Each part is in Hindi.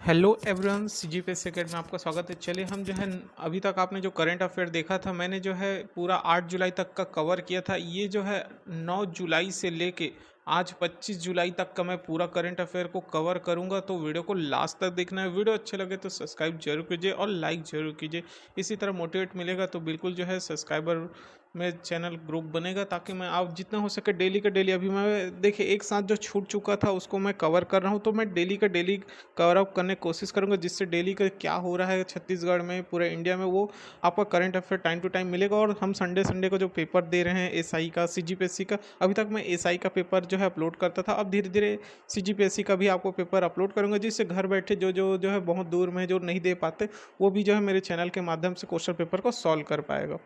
हेलो एवरीवन, CGPS सेकेंड में आपका स्वागत है। चलिए हम जो है अभी तक आपने जो करंट अफेयर देखा था, मैंने जो है पूरा 8 जुलाई तक का कवर किया था। ये जो है 9 जुलाई से लेके आज 25 जुलाई तक का मैं पूरा करंट अफेयर को कवर करूंगा, तो वीडियो को लास्ट तक देखना है। वीडियो अच्छे लगे तो सब्सक्राइब जरूर कीजिए और लाइक जरूर कीजिए। इसी तरह मोटिवेट मिलेगा तो बिल्कुल जो है सब्सक्राइबर में चैनल ग्रुप बनेगा, ताकि मैं आप जितना हो सके डेली का डेली, अभी मैं देखिए एक साथ जो छूट चुका था उसको मैं कवर कर रहा हूँ, तो मैं डेली का डेली कवर अप करने की कोशिश करूंगा, जिससे डेली का क्या हो रहा है छत्तीसगढ़ में, पूरे इंडिया में, वो आपका current affair time to time मिलेगा। और हम संडे संडे को जो पेपर दे रहे हैं एसआई का, सीजीपीएससी का, अभी तक मैं एसआई का पेपर जो है अपलोड करता था, अब धीरे धीरे सीजीपीएससी का भी आपको पेपर अपलोड करूंगा, जिससे घर बैठे जो है बहुत दूर में जो नहीं दे पाते, वो भी जो है मेरे चैनल के माध्यम से क्वेश्चन पेपर को सॉल्व कर पाएगा।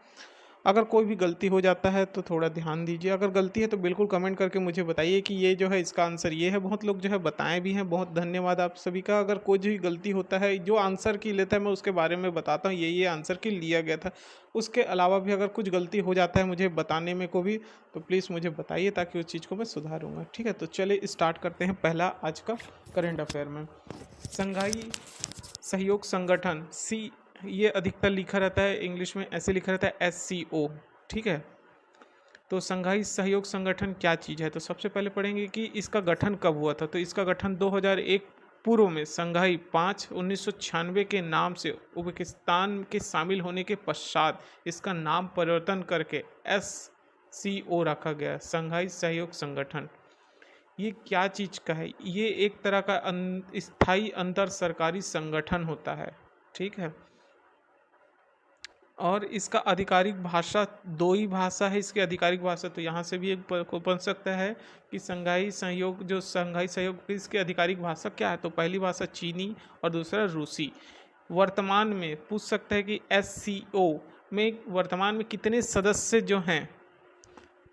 अगर कोई भी गलती हो जाता है तो थोड़ा ध्यान दीजिए, अगर गलती है तो बिल्कुल कमेंट करके मुझे बताइए कि ये जो है इसका आंसर ये है। बहुत लोग जो है बताएं भी हैं, बहुत धन्यवाद आप सभी का। अगर कोई भी गलती होता है, जो आंसर की लेता है मैं उसके बारे में बताता हूँ, ये आंसर की लिया गया था। उसके अलावा भी अगर कुछ गलती हो जाता है मुझे बताने में को भी, तो प्लीज़ मुझे बताइए, ताकि उस चीज़ को मैं सुधारूंगा। ठीक है, तो चलिए स्टार्ट करते हैं पहला आज का करेंट अफेयर में। संघाई सहयोग संगठन, सी, ये अधिकतर लिखा रहता है इंग्लिश में, ऐसे लिखा रहता है SCO। ठीक है, तो संघाई सहयोग संगठन क्या चीज़ है, तो सबसे पहले पढ़ेंगे कि इसका गठन कब हुआ था। तो इसका गठन 2001 पूर्व में संघाई 5/1996 के नाम से उज्बेकिस्तान के शामिल होने के पश्चात इसका नाम परिवर्तन करके SCO रखा गया, संघाई सहयोग संगठन। ये क्या चीज़ का है? ये एक तरह का स्थायी अंतर सरकारी संगठन होता है। ठीक है, और इसका आधिकारिक भाषा, दो ही भाषा है इसकी आधिकारिक भाषा, तो यहाँ से भी एक को बन सकता है कि संघाई सहयोग, जो संघाई सहयोग की इसकी आधिकारिक भाषा क्या है, तो पहली भाषा चीनी और दूसरा रूसी। वर्तमान में पूछ सकता है कि SCO में वर्तमान में कितने सदस्य जो हैं,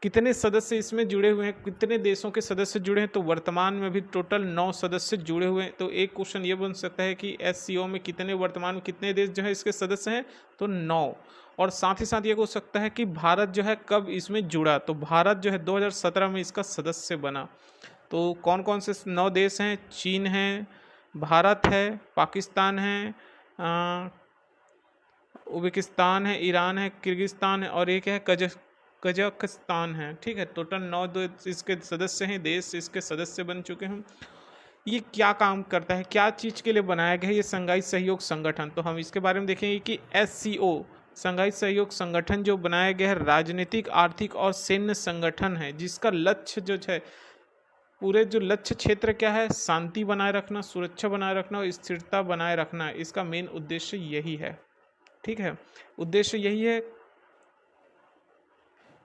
कितने सदस्य इसमें जुड़े हुए हैं, कितने देशों के सदस्य जुड़े हैं, तो वर्तमान में भी टोटल 9 सदस्य जुड़े हुए हैं। तो एक क्वेश्चन ये बन सकता है कि SCO में कितने, वर्तमान में कितने देश जो है इसके सदस्य हैं, तो 9। और साथ ही साथ ये हो सकता है कि भारत जो है कब इसमें जुड़ा, तो भारत जो है 2017 में इसका सदस्य बना। तो कौन कौन से 9 देश हैं? चीन है, भारत है, पाकिस्तान है, उज्बेकिस्तान है, ईरान है, किर्गिस्तान है, और एक है कजाकिस्तान है। ठीक है, टोटल 9 इसके सदस्य हैं, देश इसके सदस्य बन चुके हैं। ये क्या काम करता है, क्या चीज़ के लिए बनाया गया है ये संघाई सहयोग संगठन, तो हम इसके बारे में देखेंगे कि SCO संघाई सहयोग संगठन जो बनाया गया है, राजनीतिक, आर्थिक और सैन्य संगठन है, जिसका लक्ष्य जो है, पूरे जो लक्ष्य क्षेत्र क्या है, शांति बनाए रखना, सुरक्षा बनाए रखना और स्थिरता बनाए रखना, इसका मेन उद्देश्य यही है। ठीक है, उद्देश्य यही है।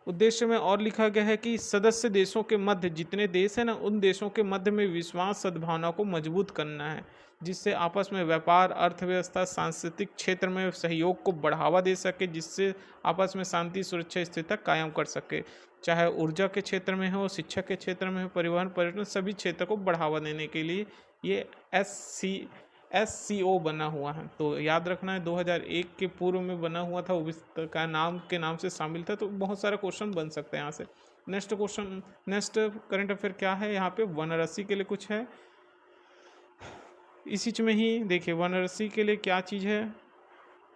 उद्देश्य में और लिखा गया है कि सदस्य देशों के मध्य, जितने देश हैं ना, उन देशों के मध्य में विश्वास सद्भावना को मजबूत करना है, जिससे आपस में व्यापार, अर्थव्यवस्था, सांस्कृतिक क्षेत्र में सहयोग को बढ़ावा दे सके, जिससे आपस में शांति, सुरक्षा, स्थिरता कायम कर सके, चाहे ऊर्जा के क्षेत्र में हो, शिक्षा के क्षेत्र में हो, परिवहन, पर्यटन, सभी क्षेत्र को बढ़ावा देने के लिए ये SCO बना हुआ है। तो याद रखना है 2001 के पूर्व में बना हुआ था, का नाम के नाम से शामिल था। तो बहुत सारा क्वेश्चन बन सकते हैं यहाँ से। Next question, next current affair क्या है, यहाँ पे वनरसी के लिए कुछ है, इसी चीज में ही देखिए वनरसी के लिए क्या चीज़ है।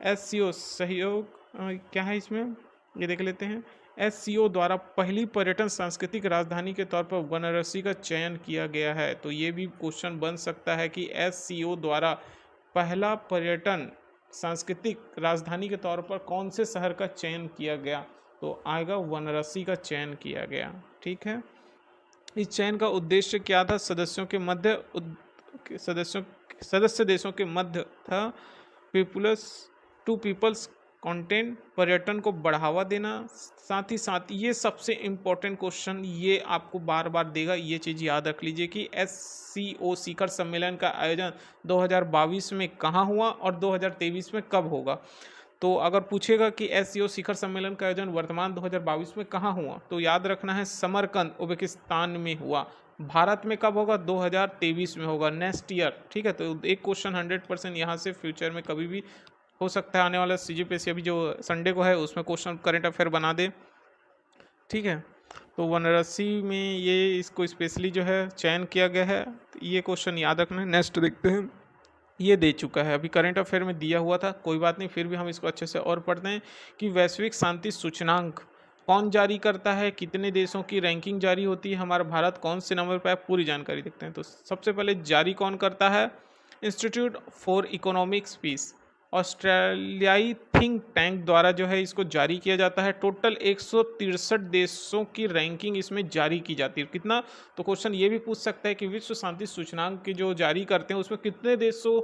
SCO सहयोग क्या है इसमें, ये देख लेते हैं। SCO द्वारा पहली पर्यटन सांस्कृतिक राजधानी के तौर पर बनारसी का चयन किया गया है। तो ये भी क्वेश्चन बन सकता है कि SCO द्वारा पहला पर्यटन सांस्कृतिक राजधानी के तौर पर कौन से शहर का चयन किया गया, तो आएगा वाराणसी का चयन किया गया। ठीक है, इस चयन का उद्देश्य क्या था, सदस्यों के मध्य सदस्य देशों के मध्य था पीपुल्स टू पीपल्स कंटेंट, पर्यटन को बढ़ावा देना। साथ ही साथ ये सबसे इम्पोर्टेंट क्वेश्चन, ये आपको बार बार देगा, ये चीज़ याद रख लीजिए कि SCO शिखर सम्मेलन का आयोजन 2022 में कहाँ हुआ और 2023 में कब होगा। तो अगर पूछेगा कि SCO शिखर सम्मेलन का आयोजन वर्तमान 2022 में कहाँ हुआ, तो याद रखना है समरकंद, उज्बेकिस्तान में हुआ। भारत में कब होगा, 2023 में होगा, नेक्स्ट ईयर। ठीक है, तो एक क्वेश्चन 100% यहाँ से फ्यूचर में कभी भी हो सकता है, आने वाला CGPSC अभी जो संडे को है उसमें क्वेश्चन करंट अफेयर बना दे। ठीक है, तो वाराणसी में ये इसको स्पेशली जो है चयन किया गया है, ये क्वेश्चन याद रखना है। नेक्स्ट देखते हैं, ये दे चुका है, अभी करंट अफेयर में दिया हुआ था, कोई बात नहीं, फिर भी हम इसको अच्छे से और पढ़ते हैं कि वैश्विक शांति सूचकांक कौन जारी करता है, कितने देशों की रैंकिंग जारी होती है, हमारा भारत कौन से नंबर पर है, पूरी जानकारी देखते हैं। तो सबसे पहले जारी कौन करता है, इंस्टीट्यूट फॉर इकोनॉमिक्स पीस, ऑस्ट्रेलियाई थिंक टैंक द्वारा जो है इसको जारी किया जाता है। टोटल 163 देशों की रैंकिंग इसमें जारी की जाती है। कितना, तो क्वेश्चन ये भी पूछ सकता है कि विश्व शांति सूचकांक की जो जारी करते हैं उसमें कितने देशों,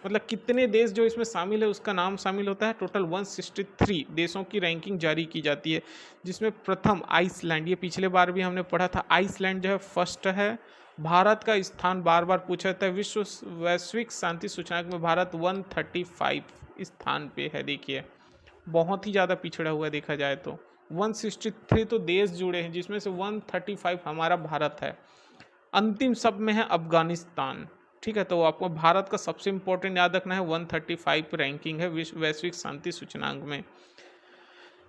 मतलब कितने देश जो इसमें शामिल है उसका नाम शामिल होता है। टोटल 163 देशों की रैंकिंग जारी की जाती है, जिसमें प्रथम आइसलैंड, ये पिछले बार भी हमने पढ़ा था, आइसलैंड जो है फर्स्ट है। भारत का स्थान बार बार पूछा जाता है, विश्व वैश्विक शांति सूचकांक में भारत 135 स्थान पे है। देखिए बहुत ही ज़्यादा पिछड़ा हुआ है, देखा जाए तो 163 तो देश जुड़े हैं, जिसमें से 135 हमारा भारत है। अंतिम सब में है अफगानिस्तान। ठीक है, तो आपको भारत का सबसे इंपॉर्टेंट याद रखना है, 135 रैंकिंग है विश्व वैश्विक शांति सूचकांक में।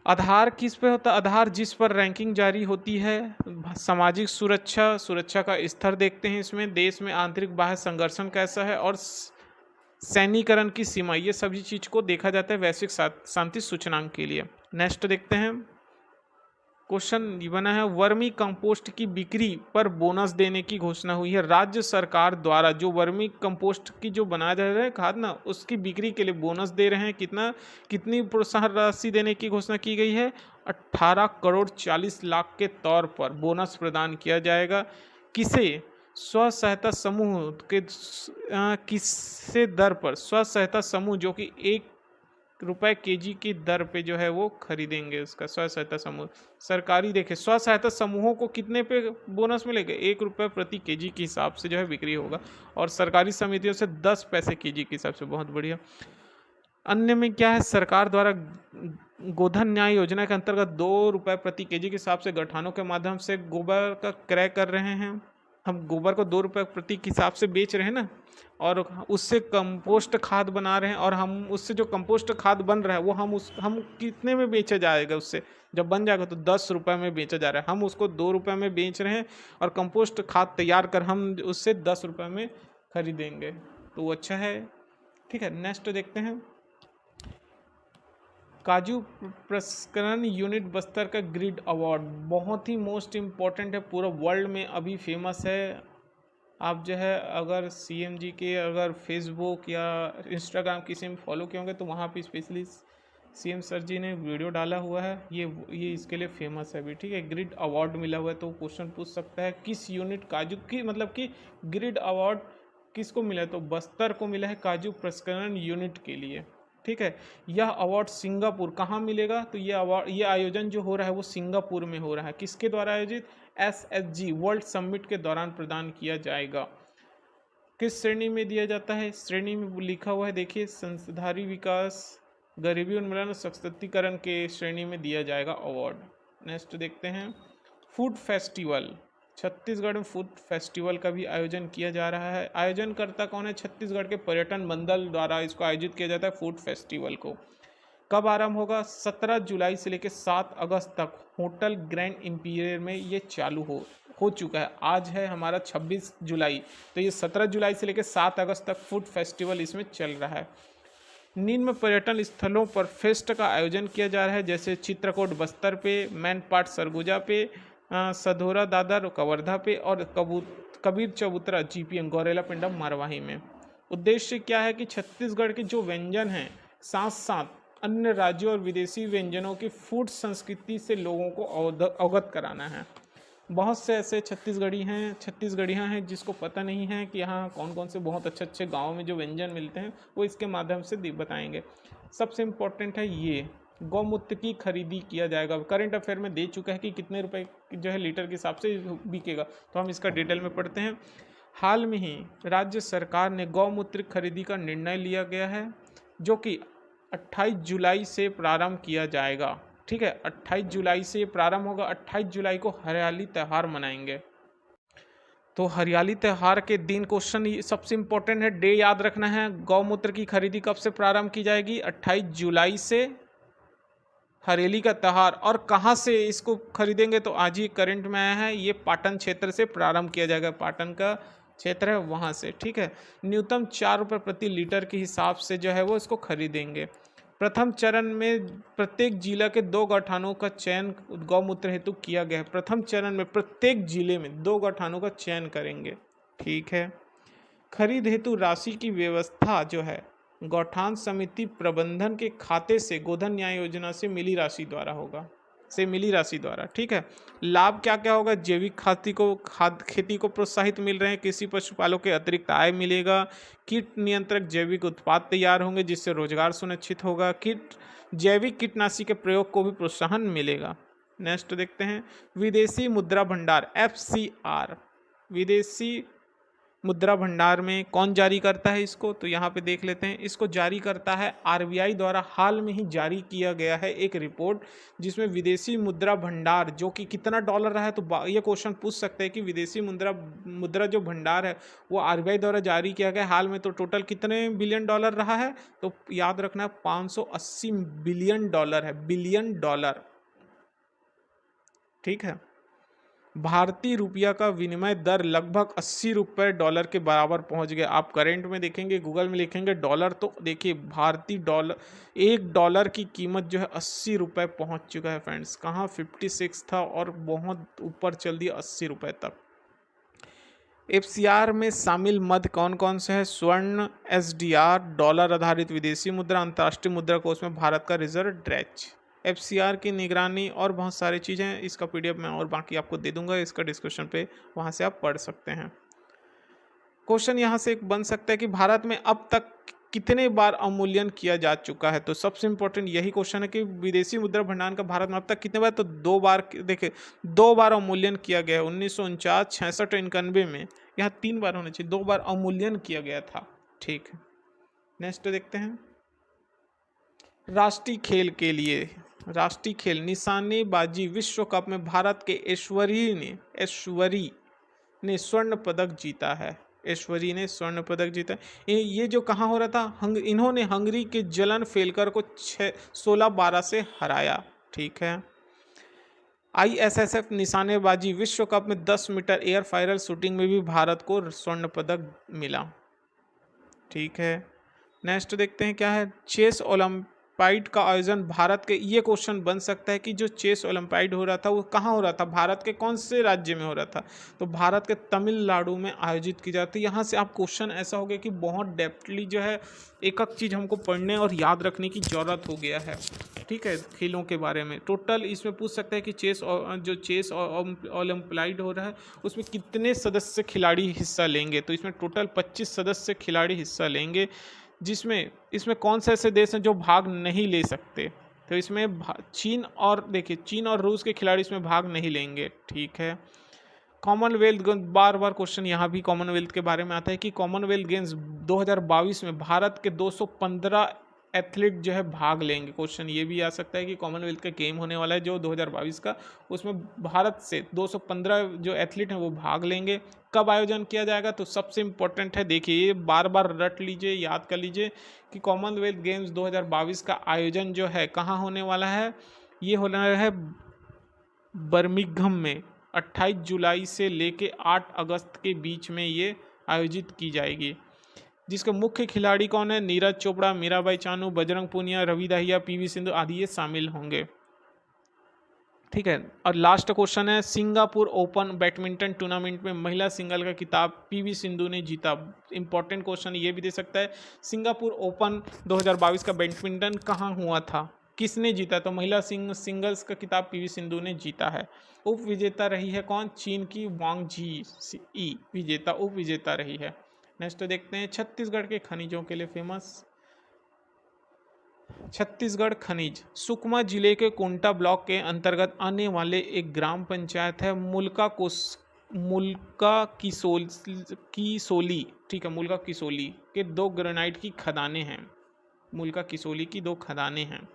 आधार किस पे होता है, आधार जिस पर रैंकिंग जारी होती है। सामाजिक सुरक्षा, सुरक्षा का स्तर देखते हैं इसमें, देश में आंतरिक बाह्य संघर्षण कैसा है, और सैन्यीकरण की सीमा, ये सभी चीज को देखा जाता है वैश्विक शांति सूचकांक के लिए। नेक्स्ट देखते हैं, क्वेश्चन ये बना है, वर्मी कंपोस्ट की बिक्री पर बोनस देने की घोषणा हुई है। राज्य सरकार द्वारा जो वर्मी कंपोस्ट की जो बनाया जा रहा है खाद ना, उसकी बिक्री के लिए बोनस दे रहे हैं। कितनी प्रोत्साहन राशि देने की घोषणा की गई है, 18 करोड़ 40 लाख के तौर पर बोनस प्रदान किया जाएगा। किसे, स्व सहायता समूह के किससे दर पर, स्व सहायता समूह जो कि ₹1 केजी की दर पे जो है वो खरीदेंगे उसका, स्व सहायता समूह। सरकारी देखे, स्व सहायता समूहों को कितने पे बोनस मिलेगा, ₹1 प्रति केजी के हिसाब से जो है बिक्री होगा, और सरकारी समितियों से 10 पैसे केजी के हिसाब से। बहुत बढ़िया। अन्य में क्या है, सरकार द्वारा गोधन न्याय योजना के अंतर्गत ₹2 प्रति केजी के हिसाब से गठानों के माध्यम से गोबर का क्रय कर रहे हैं। हम गोबर को ₹2 प्रति के हिसाब से बेच रहे हैं ना, और उससे कंपोस्ट खाद बना रहे हैं, और हम उससे जो कंपोस्ट खाद बन रहा है वो हम कितने में बेचा जाएगा, उससे जब बन जाएगा तो ₹10 में बेचा जा रहा है, हम उसको ₹2 में बेच रहे हैं, और कंपोस्ट खाद तैयार कर हम उससे ₹10 में खरीदेंगे, तो वो अच्छा है। ठीक है, नेक्स्ट देखते हैं, काजू प्रसंस्करण यूनिट बस्तर का ग्रिड अवार्ड बहुत ही मोस्ट इम्पॉर्टेंट है, पूरा वर्ल्ड में अभी फेमस है। आप जो है अगर CMG के अगर फेसबुक या इंस्टाग्राम किसी में फॉलो किए होंगे तो वहाँ पे स्पेशली CM सर जी ने वीडियो डाला हुआ है, ये इसके लिए फेमस है अभी। ठीक है, ग्रिड अवार्ड मिला हुआ है, तो क्वेश्चन पूछ सकता है किस यूनिट काजू की, मतलब कि ग्रिड अवार्ड किसको मिला है, तो बस्तर को मिला है काजू प्रसंस्करण यूनिट के लिए। ठीक है, यह अवार्ड सिंगापुर, कहाँ मिलेगा, तो ये आयोजन जो हो रहा है वो सिंगापुर में हो रहा है। किसके द्वारा आयोजित, SHG वर्ल्ड समिट के दौरान प्रदान किया जाएगा। किस श्रेणी में दिया जाता है, श्रेणी में लिखा हुआ है, देखिए, संस्थाधारी विकास, गरीबी उन्मूलन और सशक्तिकरण के श्रेणी में दिया जाएगा अवार्ड। नेक्स्ट देखते हैं, फूड फेस्टिवल, छत्तीसगढ़ में फूड फेस्टिवल का भी आयोजन किया जा रहा है। आयोजनकर्ता कौन है, छत्तीसगढ़ के पर्यटन मंडल द्वारा इसको आयोजित किया जाता है फूड फेस्टिवल को। कब आरंभ होगा, 17 जुलाई से लेकर 7 अगस्त तक होटल ग्रैंड इंपीरियल में ये चालू हो चुका है। आज है हमारा 26 जुलाई, तो ये 17 जुलाई से लेकर 7 अगस्त तक फूड फेस्टिवल इसमें चल रहा है। निम्न पर्यटन स्थलों पर फेस्ट का आयोजन किया जा रहा है, जैसे चित्रकूट बस्तर पे, मैनपाट सरगुजा पे, सधोरा दादर कवर्धा पे, और कबीर चबूतरा GPM गौरेला पिंडम मरवाही में। उद्देश्य क्या है कि छत्तीसगढ़ के जो व्यंजन हैं साथ साथ अन्य राज्यों और विदेशी व्यंजनों की फूड संस्कृति से लोगों को अवगत कराना है। बहुत से ऐसे छत्तीसगढ़ियाँ हैं जिसको पता नहीं है कि यहाँ कौन कौन से बहुत अच्छे अच्छे गाँव में जो व्यंजन मिलते हैं वो इसके माध्यम से बताएंगे। सबसे इम्पोर्टेंट है ये, गौमूत्र की खरीदी किया जाएगा। करंट अफेयर में दे चुका है कि कितने रुपए जो है लीटर के हिसाब से बिकेगा, तो हम इसका डिटेल में पढ़ते हैं। हाल में ही राज्य सरकार ने गौमूत्र खरीदी का निर्णय लिया गया है, जो कि 28 जुलाई से प्रारंभ किया जाएगा। ठीक है, 28 जुलाई से ये प्रारंभ होगा। 28 जुलाई को हरियाली त्यौहार मनाएंगे, तो हरियाली त्यौहार के दिन क्वेश्चन सबसे इंपॉर्टेंट है, डे याद रखना है। गौमूत्र की खरीदी कब से प्रारंभ की जाएगी, 28 जुलाई से। हरेली का त्यौहार, और कहाँ से इसको खरीदेंगे, तो आज ही करंट में आया है, ये पाटन क्षेत्र से प्रारंभ किया जाएगा। पाटन का क्षेत्र है वहाँ से, ठीक है। न्यूनतम 4 रुपये प्रति लीटर के हिसाब से जो है वो इसको खरीदेंगे। प्रथम चरण में प्रत्येक जिला के 2 गौठानों का चयन गौमूत्र हेतु किया गया है। प्रथम चरण में प्रत्येक जिले में 2 गौठानों का चयन करेंगे, ठीक है। खरीद हेतु राशि की व्यवस्था जो है गौठान समिति प्रबंधन के खाते से गोधन न्याय योजना से मिली राशि द्वारा, ठीक है। लाभ क्या क्या होगा? जैविक खेती को प्रोत्साहित मिल रहे हैं, कृषि पशुपालकों के अतिरिक्त आय मिलेगा, कीट नियंत्रक जैविक उत्पाद तैयार होंगे जिससे रोजगार सुनिश्चित होगा, जैविक कीटनाशी के प्रयोग को भी प्रोत्साहन मिलेगा। नेक्स्ट देखते हैं, विदेशी मुद्रा भंडार FCR, विदेशी मुद्रा भंडार में कौन जारी करता है इसको? तो यहाँ पे देख लेते हैं, इसको जारी करता है RBI द्वारा। हाल में ही जारी किया गया है एक रिपोर्ट जिसमें विदेशी मुद्रा भंडार जो कि कितना डॉलर रहा है, तो ये क्वेश्चन पूछ सकते हैं कि विदेशी मुद्रा जो भंडार है वो RBI द्वारा जारी किया गया हाल में, तो टोटल कितने बिलियन डॉलर रहा है? तो याद रखना 580 बिलियन डॉलर है, बिलियन डॉलर, ठीक है। भारतीय रुपया का विनिमय दर लगभग 80 रुपये डॉलर के बराबर पहुंच गया। आप करेंट में देखेंगे, गूगल में लिखेंगे डॉलर, तो देखिए भारतीय डॉलर, $1 की कीमत जो है 80 रुपये पहुंच चुका है फ्रेंड्स। कहाँ 56 था और बहुत ऊपर चल दिया 80 रुपये तक। FCR में शामिल मद कौन कौन से है? स्वर्ण, SDR, डॉलर आधारित विदेशी मुद्रा, अंतर्राष्ट्रीय मुद्रा कोष में भारत का रिजर्व ड्रेच। FCR की निगरानी और बहुत सारी चीज़ें हैं, इसका PDF मैं और बाकी आपको दे दूंगा, इसका डिस्क्रिप्शन पे वहाँ से आप पढ़ सकते हैं। क्वेश्चन यहाँ से एक बन सकता है कि भारत में अब तक कितने बार अवमूल्यन किया जा चुका है? तो सबसे इम्पोर्टेंट यही क्वेश्चन है कि विदेशी मुद्रा भंडार का भारत में अब तक कितने बार? तो 2 बार, देखिए 2 बार अवमूल्यन किया गया है, 1949, 66 और 91 में। यहाँ 3 बार होना चाहिए, 2 बार अवमूल्यन किया गया था, ठीक है। नेक्स्ट देखते हैं, राष्ट्रीय खेल के लिए, राष्ट्रीय खेल निशानेबाजी विश्व कप में भारत के ऐश्वरी ने स्वर्ण पदक जीता है। ऐश्वरी ने स्वर्ण पदक जीता। ये जो कहाँ हो रहा था? इन्होंने हंगरी के जलन फेलकर को 16-12 से हराया, ठीक है। ISSF निशानेबाजी विश्व कप में 10 मीटर एयर फाइरल शूटिंग में भी भारत को स्वर्ण पदक मिला, ठीक है। नेक्स्ट देखते हैं क्या है, चेस ओलंपियाड का आयोजन भारत के, ये क्वेश्चन बन सकता है कि जो चेस ओलंपियाड हो रहा था वो कहाँ हो रहा था? भारत के कौन से राज्य में हो रहा था? तो भारत के तमिलनाडु में आयोजित की जाती है। यहाँ से आप क्वेश्चन ऐसा हो गया कि बहुत डेप्थली जो है एक एक चीज़ हमको पढ़ने और याद रखने की ज़रूरत हो गया है, ठीक है। खेलों के बारे में टोटल इसमें पूछ सकता है कि चेस ओलंपियाड हो रहा है उसमें कितने सदस्य खिलाड़ी हिस्सा लेंगे? तो इसमें टोटल 25 सदस्य खिलाड़ी हिस्सा लेंगे, जिसमें इसमें कौन से ऐसे देश हैं जो भाग नहीं ले सकते? तो इसमें चीन और, देखिए चीन और रूस के खिलाड़ी इसमें भाग नहीं लेंगे, ठीक है। कॉमनवेल्थ, बार बार क्वेश्चन यहाँ भी कॉमनवेल्थ के बारे में आता है कि कॉमनवेल्थ गेम्स 2022 में भारत के 215 एथलीट जो है भाग लेंगे। क्वेश्चन ये भी आ सकता है कि कॉमनवेल्थ का गेम होने वाला है जो 2022 का, उसमें भारत से 215 जो एथलीट हैं वो भाग लेंगे। कब आयोजन किया जाएगा? तो सबसे इम्पोर्टेंट है, देखिए ये बार बार रट लीजिए, याद कर लीजिए कि कॉमनवेल्थ गेम्स 2022 का आयोजन जो है कहाँ होने वाला है? ये होना है बर्मिंघम में 28 जुलाई से लेके 8 अगस्त के बीच में ये आयोजित की जाएगी, जिसके मुख्य खिलाड़ी कौन है? नीरज चोपड़ा, मीराबाई चानू, बजरंग पूनिया, रवि दहिया, PV सिंधु आदि ये शामिल होंगे, ठीक है। और लास्ट क्वेश्चन है, सिंगापुर ओपन बैडमिंटन टूर्नामेंट में महिला सिंगल का खिताब PV सिंधु ने जीता। इंपॉर्टेंट क्वेश्चन ये भी दे सकता है, सिंगापुर ओपन 2022 का बैडमिंटन कहाँ हुआ था, किसने जीता? तो महिला सिंगल्स का खिताब PV सिंधु ने जीता है। उप विजेता रही है कौन? चीन की वांग जी विजेता, उप विजेता रही है। नेक्स्ट देखते हैं, छत्तीसगढ़ के खनिजों के लिए फेमस, छत्तीसगढ़ खनिज सुकमा जिले के कोंटा ब्लॉक के अंतर्गत आने वाले एक ग्राम पंचायत है मुल्का किसोली, ठीक है। मुल्का किसोली के 2 ग्रेनाइट की खदानें हैं, मुल्का किसोली की 2 खदानें हैं।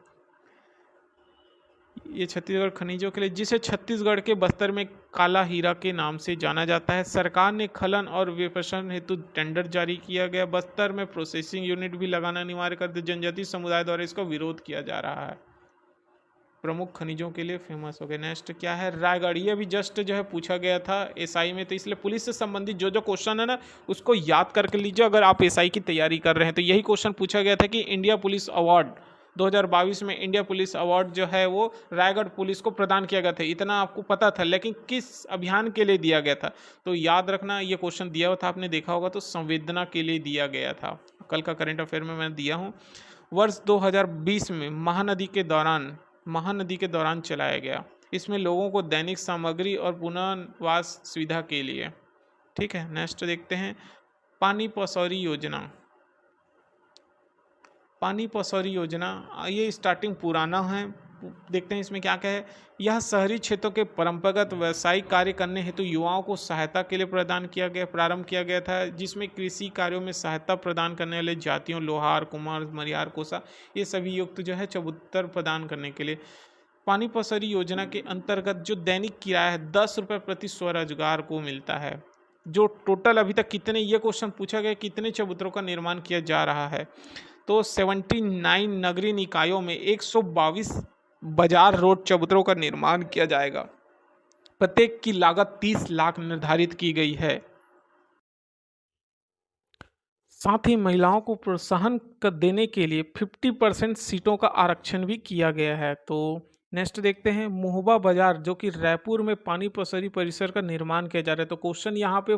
ये छत्तीसगढ़ खनिजों के लिए, जिसे छत्तीसगढ़ के बस्तर में काला हीरा के नाम से जाना जाता है। सरकार ने खनन और विपणन हेतु टेंडर जारी किया गया। बस्तर में प्रोसेसिंग यूनिट भी लगाना अनिवार्य कर दिया। जनजातीय समुदाय द्वारा इसका विरोध किया जा रहा है। प्रमुख खनिजों के लिए फेमस हो गए। नेक्स्ट क्या है, रायगढ़। ये भी जस्ट जो है पूछा गया था एसआई में, तो इसलिए पुलिस से संबंधित जो जो क्वेश्चन है ना उसको याद करके लीजिए अगर आप एसआई की तैयारी कर रहे हैं। तो यही क्वेश्चन पूछा गया था कि इंडिया पुलिस अवार्ड 2022 में इंडिया पुलिस अवार्ड जो है वो रायगढ़ पुलिस को प्रदान किया गया था, इतना आपको पता था, लेकिन किस अभियान के लिए दिया गया था? तो याद रखना, ये क्वेश्चन दिया हुआ था, आपने देखा होगा, तो संवेदना के लिए दिया गया था। कल का करंट अफेयर में मैं दिया हूँ। वर्ष 2020 में महानदी के दौरान चलाया गया। इसमें लोगों को दैनिक सामग्री और पुनर्वास सुविधा के लिए। ठीक है, नेक्स्ट देखते हैं, पानी पसौरी योजना। पानी पसौरी योजना ये स्टार्टिंग पुराना है, देखते हैं इसमें क्या क्या है। यह शहरी क्षेत्रों के परंपरागत व्यावसायिक कार्य करने हेतु युवाओं को सहायता के लिए प्रारंभ किया गया था, जिसमें कृषि कार्यों में सहायता प्रदान करने वाले जातियों लोहार, कुम्हार, मरियार, कोसा, ये सभी युक्त जो है चबूतर प्रदान करने के लिए। पानी पसौरी योजना के अंतर्गत जो दैनिक किराया है 10 रुपये प्रति स्वरोजगार को मिलता है। जो टोटल अभी तक कितने, ये क्वेश्चन पूछा गया कितने चबूतरों का निर्माण किया जा रहा है, तो 79 नगरीय निकायों में 122 बाजार रोड चबूतरों का निर्माण किया जाएगा। प्रत्येक की लागत 30 लाख निर्धारित की गई है। साथ ही महिलाओं को प्रोत्साहन देने के लिए 50% सीटों का आरक्षण भी किया गया है। तो नेक्स्ट देखते हैं, मोहबा बाजार जो कि रायपुर में पानी पसौरी परिसर का निर्माण किया जा रहा है। तो क्वेश्चन यहाँ पे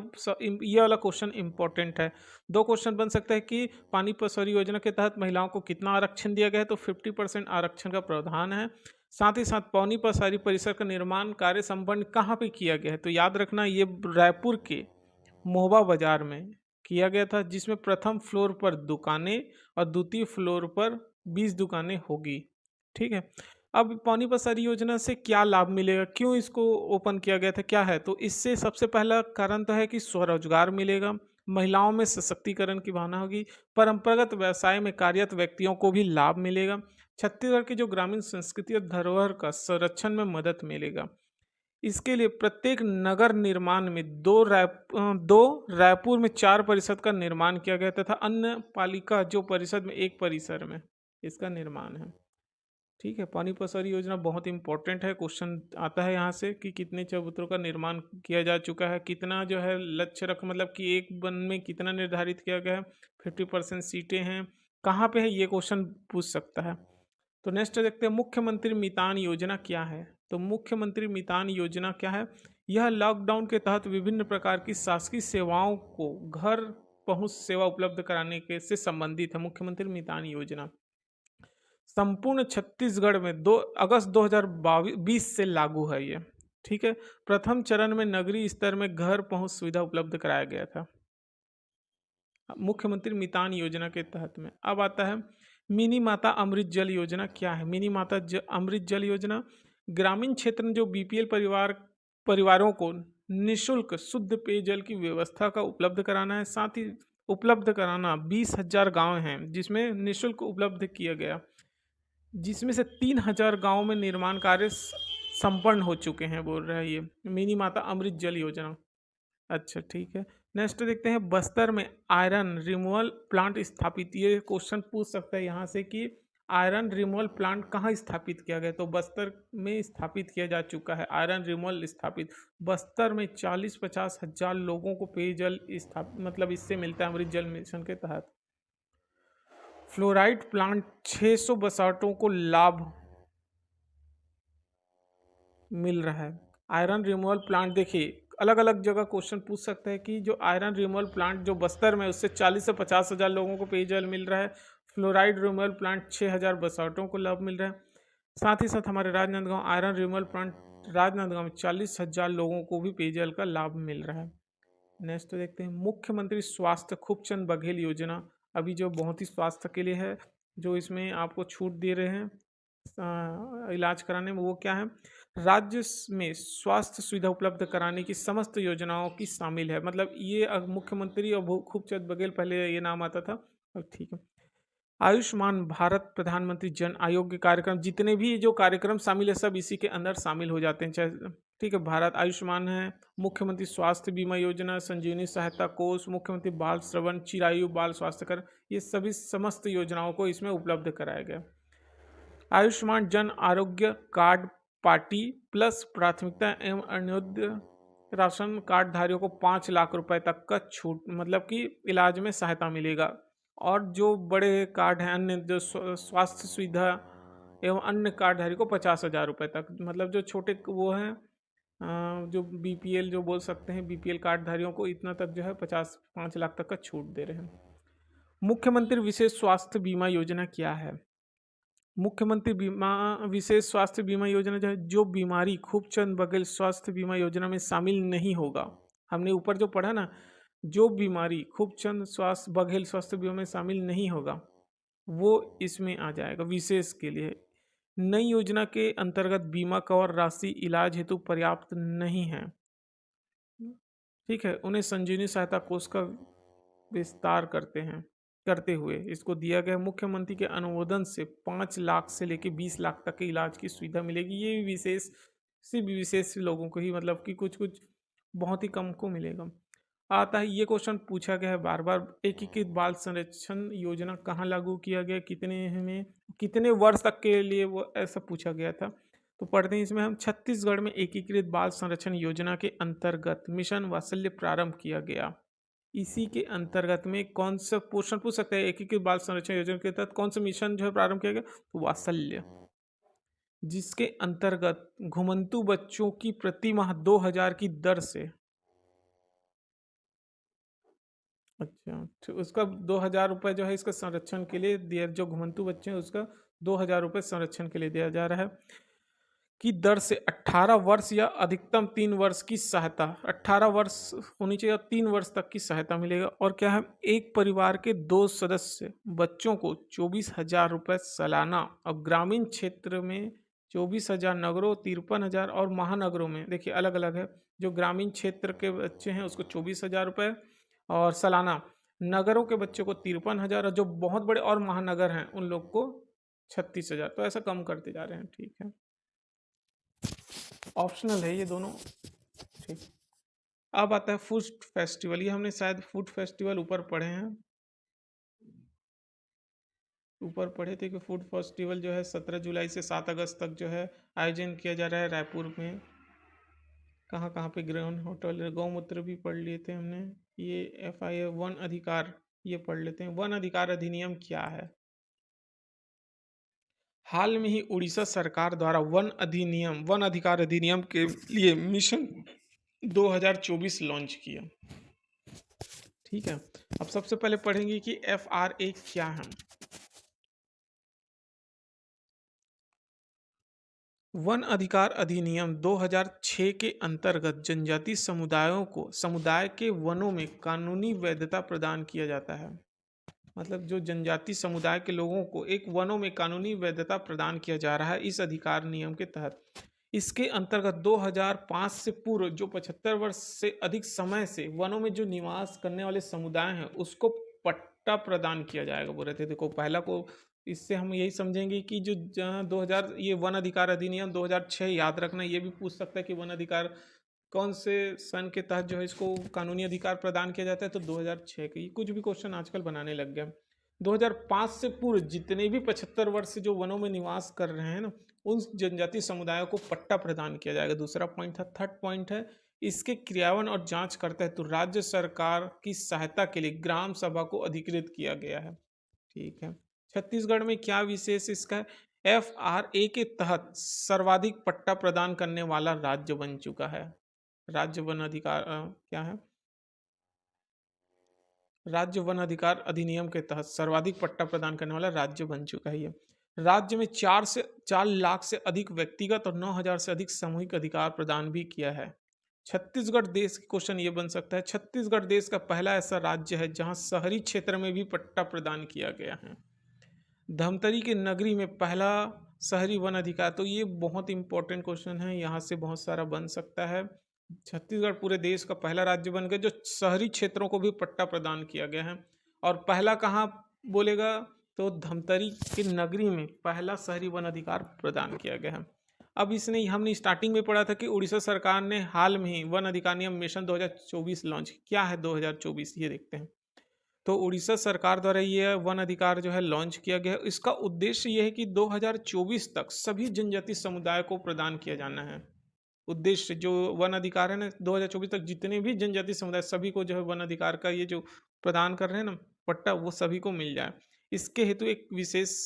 ये वाला क्वेश्चन इंपॉर्टेंट है। दो क्वेश्चन बन सकता है कि पानी पसौरी योजना के तहत महिलाओं को कितना आरक्षण दिया गया है, तो 50% आरक्षण का प्रावधान है। साथ ही साथ पानी पसौरी परिसर का निर्माण कार्य संपन्न कहाँ पे किया गया है, तो याद रखना ये रायपुर के मोहबा बाजार में किया गया था, जिसमें प्रथम फ्लोर पर दुकानें और द्वितीय फ्लोर पर 20 दुकानें होगी। ठीक है, अब पानी पसौरी योजना से क्या लाभ मिलेगा, क्यों इसको ओपन किया गया था, क्या है, तो इससे सबसे पहला कारण तो है कि स्वरोजगार मिलेगा, महिलाओं में सशक्तिकरण की भावना होगी, परंपरागत व्यवसाय में कार्यरत व्यक्तियों को भी लाभ मिलेगा, छत्तीसगढ़ की जो ग्रामीण संस्कृति और धरोहर का संरक्षण में मदद मिलेगा। इसके लिए प्रत्येक नगर निर्माण में दो रायपुर में 4 परिषद का निर्माण किया गया तथा अन्य पालिका जो परिषद में 1 परिसर में इसका निर्माण है। ठीक है, पानी पसौरी योजना बहुत इंपॉर्टेंट है, क्वेश्चन आता है यहाँ से कि कितने चबूतरों का निर्माण किया जा चुका है, कितना जो है लक्ष्य रख, मतलब कि एक वन में कितना निर्धारित किया गया है, 50% सीटें हैं, कहाँ पे है, ये क्वेश्चन पूछ सकता है। तो नेक्स्ट देखते हैं, मुख्यमंत्री मितान योजना क्या है। तो मुख्यमंत्री मितान योजना क्या है, यह लॉकडाउन के तहत विभिन्न प्रकार की शासकीय सेवाओं को घर पहुंच सेवा उपलब्ध कराने के से संबंधित है। मुख्यमंत्री मितान योजना संपूर्ण छत्तीसगढ़ में 2 अगस्त 2020 से लागू है ये। ठीक है, प्रथम चरण में नगरीय स्तर में घर पहुंच सुविधा उपलब्ध कराया गया था मुख्यमंत्री मितान योजना के तहत में। अब आता है मिनी माता अमृत जल योजना क्या है। मिनी माता अमृत जल योजना ग्रामीण क्षेत्र में जो बीपीएल परिवारों को निःशुल्क शुद्ध पेयजल की व्यवस्था का उपलब्ध कराना है। साथ ही उपलब्ध कराना 20,000 गाँव हैं जिसमें निःशुल्क उपलब्ध किया गया, जिसमें से 3,000 गाँव में निर्माण कार्य संपन्न हो चुके हैं, बोल रहा है ये मिनी माता अमृत जल योजना। अच्छा ठीक है, नेक्स्ट देखते हैं, बस्तर में आयरन रिमूवल प्लांट स्थापित। ये क्वेश्चन पूछ सकता है यहाँ से कि आयरन रिमूवल प्लांट कहाँ स्थापित किया गया, तो बस्तर में स्थापित किया जा चुका है आयरन रिमूवल स्थापित। बस्तर में 40-50 हजार लोगों को पेयजल स्थापित, मतलब इससे मिलता है अमृत जल मिशन के तहत। फ्लोराइड प्लांट 600 बसाहटों को लाभ मिल रहा है। आयरन रिमूवल प्लांट देखिए अलग अलग जगह क्वेश्चन पूछ सकता है कि जो आयरन रिमूवल प्लांट जो बस्तर में उससे 40 से 50 हजार लोगों को पेयजल मिल रहा है। फ्लोराइड रिमूवल प्लांट 6,000 बसाहटों को लाभ मिल रहा है। साथ ही साथ हमारे Rajnandgaon iron removal plant Rajnandgaon में 40,000 लोगों को भी पेयजल का लाभ मिल रहा है। नेक्स्ट देखते हैं, मुख्यमंत्री स्वास्थ्य खूबचंद बघेल योजना, अभी जो बहुत ही स्वास्थ्य के लिए है, जो इसमें आपको छूट दे रहे हैं इलाज कराने में, वो क्या है, राज्य में स्वास्थ्य सुविधा उपलब्ध कराने की समस्त योजनाओं की शामिल है। मतलब ये मुख्यमंत्री और खूबचंद बघेल पहले ये नाम आता था, अब ठीक है। आयुष्मान भारत प्रधानमंत्री जन आरोग्य कार्यक्रम, जितने भी जो कार्यक्रम शामिल है सब इसी के अंदर शामिल हो जाते हैं, चाहे ठीक है। भारत आयुष्मान है, मुख्यमंत्री स्वास्थ्य बीमा योजना, संजीवनी सहायता कोष, मुख्यमंत्री बाल श्रवण, चिरायु बाल स्वास्थ्य कर, ये सभी समस्त योजनाओं को इसमें उपलब्ध कराया गया। Ayushman Jan Arogya card party plus प्राथमिकता एवं अन्योदय राशन कार्ड धारियों को 5 लाख रुपए तक का छूट, मतलब कि इलाज में सहायता मिलेगा। और जो बड़े कार्ड हैं, अन्य जो स्वास्थ्य सुविधा एवं अन्य कार्डधारी को 50,000 रुपये तक, मतलब जो छोटे वो हैं, जो बीपीएल जो बोल सकते हैं, बीपीएल कार्डधारियों को इतना तक जो है 5 लाख तक का छूट दे रहे हैं। मुख्यमंत्री विशेष स्वास्थ्य बीमा योजना क्या है? मुख्यमंत्री बीमा विशेष स्वास्थ्य बीमा योजना जो बीमारी खूब चंद बगैर स्वास्थ्य बीमा योजना में शामिल नहीं होगा। हमने ऊपर जो पढ़ा ना, जो बीमारी खूब चंद स्वास्थ्य बघेल स्वास्थ्य बीमा में शामिल नहीं होगा वो इसमें आ जाएगा विशेष के लिए। नई योजना के अंतर्गत बीमा कवर राशि इलाज हेतु पर्याप्त नहीं है, ठीक है। उन्हें संजीवनी सहायता कोष का विस्तार करते हुए इसको दिया गया। मुख्यमंत्री के अनुमोदन से 5 लाख से लेकर 20 लाख तक के इलाज की सुविधा मिलेगी। ये भी विशेष लोगों को ही, मतलब कि कुछ कुछ बहुत ही कम को मिलेगा। आता है ये क्वेश्चन पूछा गया है बार बार, एकीकृत बाल संरक्षण योजना कहाँ लागू किया गया, कितने वर्ष तक के लिए, वो ऐसा पूछा गया था। तो पढ़ते हैं इसमें हम, छत्तीसगढ़ में एकीकृत बाल संरक्षण योजना के अंतर्गत मिशन वात्सल्य प्रारंभ किया गया। इसी के अंतर्गत में कौन सा क्वेश्चन पूछ सकते हैं, एकीकृत बाल संरक्षण योजना के तहत कौन सा मिशन जो है प्रारंभ किया गया? तो वात्सल्य, जिसके अंतर्गत घुमंतु बच्चों की प्रति माह 2,000 की दर से, अच्छा, तो उसका 2,000 रुपये जो है इसका संरक्षण के लिए दिया, जो घुमंतु बच्चे हैं उसका 2,000 रुपये संरक्षण के लिए दिया जा रहा है, की दर से 18 वर्ष या अधिकतम 3 वर्ष की सहायता, 18 वर्ष होनी चाहिए और 3 वर्ष तक की सहायता मिलेगा। और क्या है, एक परिवार के 2 सदस्य बच्चों को 24,000 रुपये सालाना, और ग्रामीण क्षेत्र में 24,000, नगरों 53,000 और महानगरों में देखिए अलग अलग है। जो ग्रामीण क्षेत्र के बच्चे हैं उसको 24,000 रुपये और सालाना, नगरों के बच्चों को 53,000, और जो बहुत बड़े और महानगर हैं उन लोग को 36,000। तो ऐसा कम करते जा रहे हैं, ठीक है। ऑप्शनल है ये दोनों, ठीक। अब आता है फूड फेस्टिवल। ये हमने शायद फूड फेस्टिवल ऊपर पढ़े थे कि फूड फेस्टिवल जो है 17 जुलाई से 7 अगस्त तक जो है आयोजन किया जा रहा है रायपुर में। कहाँ कहाँ पे? ग्राउंड होटल, गौमूत्र भी पढ़ लिए थे हमने। ये FI वन अधिकार, ये पढ़ लेते हैं। वन अधिकार अधिनियम क्या है? हाल में ही उड़ीसा सरकार द्वारा वन अधिकार अधिनियम के लिए मिशन 2024 लॉन्च किया, ठीक है। अब सबसे पहले पढ़ेंगे कि FRA क्या है। वन अधिकार अधिनियम 2006 के अंतर्गत जनजाति समुदायों को समुदाय के वनों में कानूनी वैधता प्रदान किया जाता है। मतलब जो जनजाति समुदाय के लोगों को एक वनों में कानूनी वैधता प्रदान किया जा रहा है इस अधिकार नियम के तहत। इसके अंतर्गत 2005 से पूर्व जो 75 वर्ष से अधिक समय से वनों में जो निवास करने वाले समुदाय हैं उसको पट्टा प्रदान किया जाएगा, बोल रहे थे। देखो पहला को, इससे हम यही समझेंगे कि जो 2000, ये वन अधिकार अधिनियम 2006 याद रखना। ये भी पूछ सकता है कि वन अधिकार कौन से सन के तहत जो है इसको कानूनी अधिकार प्रदान किया जाता है, तो 2006 के। कुछ भी क्वेश्चन आजकल बनाने लग गया। 2005 से पूर्व जितने भी 75 वर्ष से जो वनों में निवास कर रहे हैं ना, उन जनजाति समुदायों को पट्टा प्रदान किया जाएगा। दूसरा पॉइंट था। थर्ड पॉइंट है, इसके क्रियान्वयन और जांच करता है तो राज्य सरकार की सहायता के लिए ग्राम सभा को अधिकृत किया गया है, ठीक है। छत्तीसगढ़ में क्या विशेष इसका है? FRA के तहत सर्वाधिक पट्टा प्रदान करने वाला राज्य बन चुका है। राज्य वन अधिकार क्या है? राज्य वन अधिकार अधिनियम के तहत सर्वाधिक पट्टा प्रदान करने वाला राज्य बन चुका है ये। राज्य में 4 लाख से अधिक व्यक्तिगत और 9,000 से अधिक सामूहिक अधिकार प्रदान भी किया है। छत्तीसगढ़ देश, क्वेश्चन ये बन सकता है, छत्तीसगढ़ देश का पहला ऐसा राज्य है जहां शहरी क्षेत्र में भी पट्टा प्रदान किया गया है। धमतरी के नगरी में पहला शहरी वन अधिकार, तो ये बहुत इंपॉर्टेंट क्वेश्चन है, यहाँ से बहुत सारा बन सकता है। छत्तीसगढ़ पूरे देश का पहला राज्य बन गया जो शहरी क्षेत्रों को भी पट्टा प्रदान किया गया है। और पहला कहाँ बोलेगा? तो धमतरी के नगरी में पहला शहरी वन अधिकार प्रदान किया गया है। अब इसने, हमने स्टार्टिंग में पढ़ा था कि उड़ीसा सरकार ने हाल में ही वन अधिकार नियम मिशन 2024 लॉन्च। क्या है 2024, ये देखते हैं। तो उड़ीसा सरकार द्वारा ये वन अधिकार जो है लॉन्च किया गया है। इसका उद्देश्य ये है कि 2024 तक सभी जनजाति समुदाय को प्रदान किया जाना है। उद्देश्य जो वन अधिकार है ना, 2024 तक जितने भी जनजाति समुदाय सभी को जो है वन अधिकार का ये जो प्रदान कर रहे हैं ना पट्टा, वो सभी को मिल जाए। इसके हेतु एक विशेष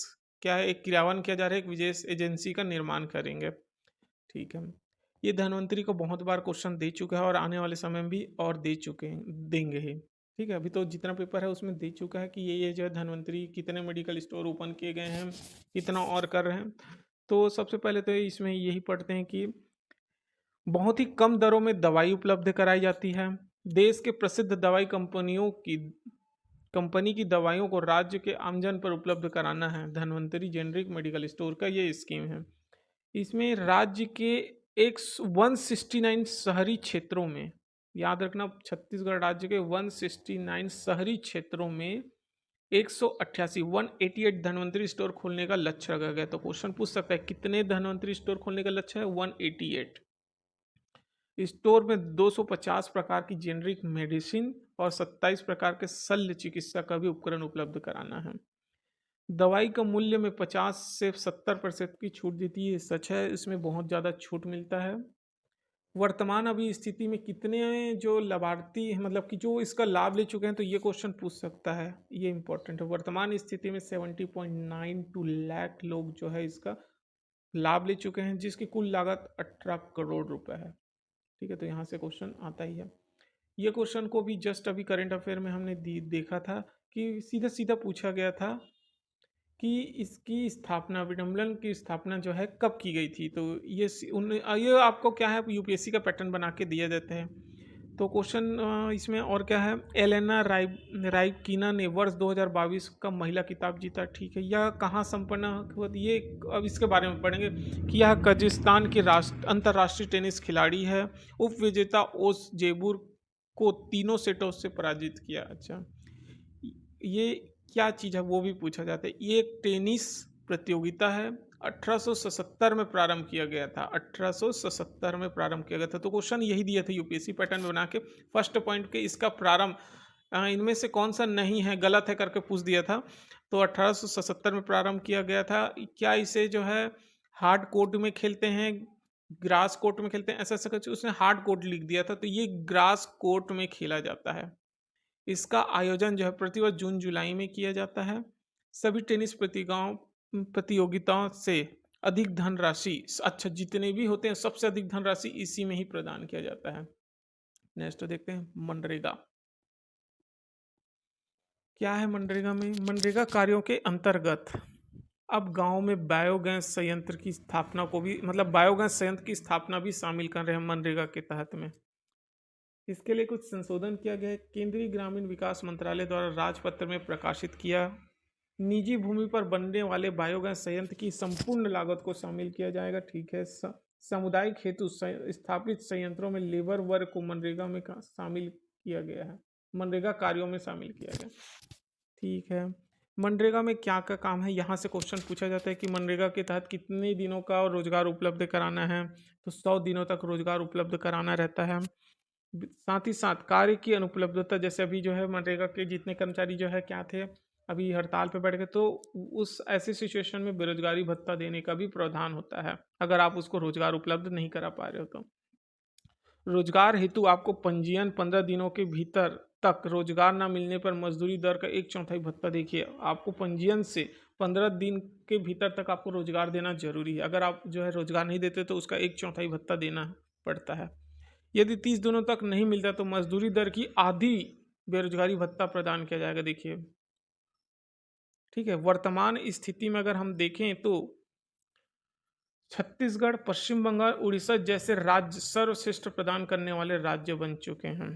क्या है, एक क्रियान्वयन किया जा रहा है, एक विशेष एजेंसी का निर्माण करेंगे। ठीक है, ये धन्वंतरी को बहुत बार क्वेश्चन दे चुका है और आने वाले समय में भी और दे चुके हैं, देंगे ही। ठीक है, अभी तो जितना पेपर है उसमें दे चुका है कि ये जो है धन्वंतरी कितने मेडिकल स्टोर ओपन किए गए हैं, कितना और कर रहे हैं। तो सबसे पहले तो इसमें यही पढ़ते हैं कि बहुत ही कम दरों में दवाई उपलब्ध कराई जाती है। देश के प्रसिद्ध दवाई कंपनी की दवाइयों को राज्य के आमजन पर उपलब्ध कराना है। धन्वंतरी जेनरिक मेडिकल स्टोर का ये स्कीम है। इसमें राज्य के एक 169 शहरी क्षेत्रों में, याद रखना छत्तीसगढ़ राज्य के 169 शहरी क्षेत्रों में 188 धन्वंतरी स्टोर खोलने का लक्ष्य रखा गया। तो क्वेश्चन पूछ सकता है कितने धन्वंतरी स्टोर खोलने का लक्ष्य है? 188। स्टोर में 250 प्रकार की जेनरिक मेडिसिन और 27 प्रकार के शल्य चिकित्सा का भी उपकरण उपलब्ध कराना है। दवाई का मूल्य में 50 से 70% की छूट देती है, सच है, इसमें बहुत ज़्यादा छूट मिलता है। वर्तमान अभी स्थिति में कितने जो लाभार्थी हैं, मतलब कि जो इसका लाभ ले चुके हैं, तो ये क्वेश्चन पूछ सकता है, ये इंपॉर्टेंट है। वर्तमान स्थिति में 70.92 लाख लोग जो है इसका लाभ ले चुके हैं, जिसकी कुल लागत 18 करोड़ रुपए है। ठीक है, तो यहाँ से क्वेश्चन आता ही है। ये क्वेश्चन को भी जस्ट अभी करंट अफेयर में हमने देखा था कि सीधा सीधा पूछा गया था कि इसकी स्थापना, विडम्बलन की स्थापना जो है कब की गई थी। तो ये आपको क्या है, यूपीएससी का पैटर्न बना के दिया जाता है। तो क्वेश्चन इसमें और क्या है, एलेना राइकीना ने वर्ष 2022 का महिला खिताब जीता। ठीक है, यह कहाँ संपन्न हुआ, ये अब इसके बारे में पढ़ेंगे कि यह कजाकिस्तान की अंतर्राष्ट्रीय टेनिस खिलाड़ी है। उप विजेता ओस जेबुर को 3 सेटों से पराजित किया। अच्छा, ये क्या चीज़ है वो भी पूछा जाता है। ये एक टेनिस प्रतियोगिता है, 1877 में प्रारंभ किया गया था। 1877 में प्रारंभ किया गया था। तो क्वेश्चन यही दिया था यूपीएससी पैटर्न बना के, फर्स्ट पॉइंट के इसका प्रारंभ इनमें से कौन सा नहीं है, गलत है करके पूछ दिया था। तो 1877 में प्रारंभ किया गया था। क्या इसे जो है हार्ड कोर्ट में खेलते हैं, ग्रास कोर्ट में खेलते हैं, ऐसा ऐसा कुछ उसने हार्ड कोर्ट लिख दिया था। तो ये ग्रास कोर्ट में खेला जाता है। इसका आयोजन जो है प्रतिवर्ष जून जुलाई में किया जाता है। सभी टेनिस प्रतियोगिताओं से अधिक धनराशि, अच्छा जितने भी होते हैं सबसे अधिक धनराशि इसी में ही प्रदान किया जाता है। नेक्स्ट देखते हैं मनरेगा। क्या है मनरेगा में? मनरेगा कार्यों के अंतर्गत अब गांव में बायोगैस संयंत्र की स्थापना को भी, मतलब बायोगैस संयंत्र की स्थापना भी शामिल कर रहे हैं मनरेगा के तहत में। इसके लिए कुछ संशोधन किया गया है। केंद्रीय ग्रामीण विकास मंत्रालय द्वारा राजपत्र में प्रकाशित किया। निजी भूमि पर बनने वाले बायोगैस संयंत्र की संपूर्ण लागत को शामिल किया जाएगा। ठीक है, सामुदायिक हेतु स्थापित संयंत्रों में लेबर वर्ग को मनरेगा में शामिल किया गया है, मनरेगा कार्यों में शामिल किया गया। ठीक है, मनरेगा में क्या क्या काम है, यहाँ से क्वेश्चन पूछा जाता है कि मनरेगा के तहत कितने दिनों का रोजगार उपलब्ध कराना है। तो 100 दिनों तक रोजगार उपलब्ध कराना रहता है। साथ ही साथ कार्य की अनुपलब्धता, जैसे अभी जो है मनरेगा के जितने कर्मचारी जो है क्या थे, अभी हड़ताल पे बैठ गए, तो उस ऐसी सिचुएशन में बेरोजगारी भत्ता देने का भी प्रावधान होता है अगर आप उसको रोजगार उपलब्ध नहीं करा पा रहे हो तो। रोजगार हेतु आपको पंजीयन 15 दिनों के भीतर तक रोजगार न मिलने पर मजदूरी दर का 1/4 भत्ता, देखिए आपको पंजीयन से 15 दिन के भीतर तक आपको रोजगार देना जरूरी है। अगर आप जो है रोजगार नहीं देते तो उसका 1/4 भत्ता देना पड़ता है। यदि 30 दिनों तक नहीं मिलता तो मजदूरी दर की आधी बेरोजगारी भत्ता प्रदान किया जाएगा। देखिए, ठीक है, वर्तमान स्थिति में अगर हम देखें तो छत्तीसगढ़, पश्चिम बंगाल, उड़ीसा जैसे राज्य सर्वश्रेष्ठ प्रदान करने वाले राज्य बन चुके हैं।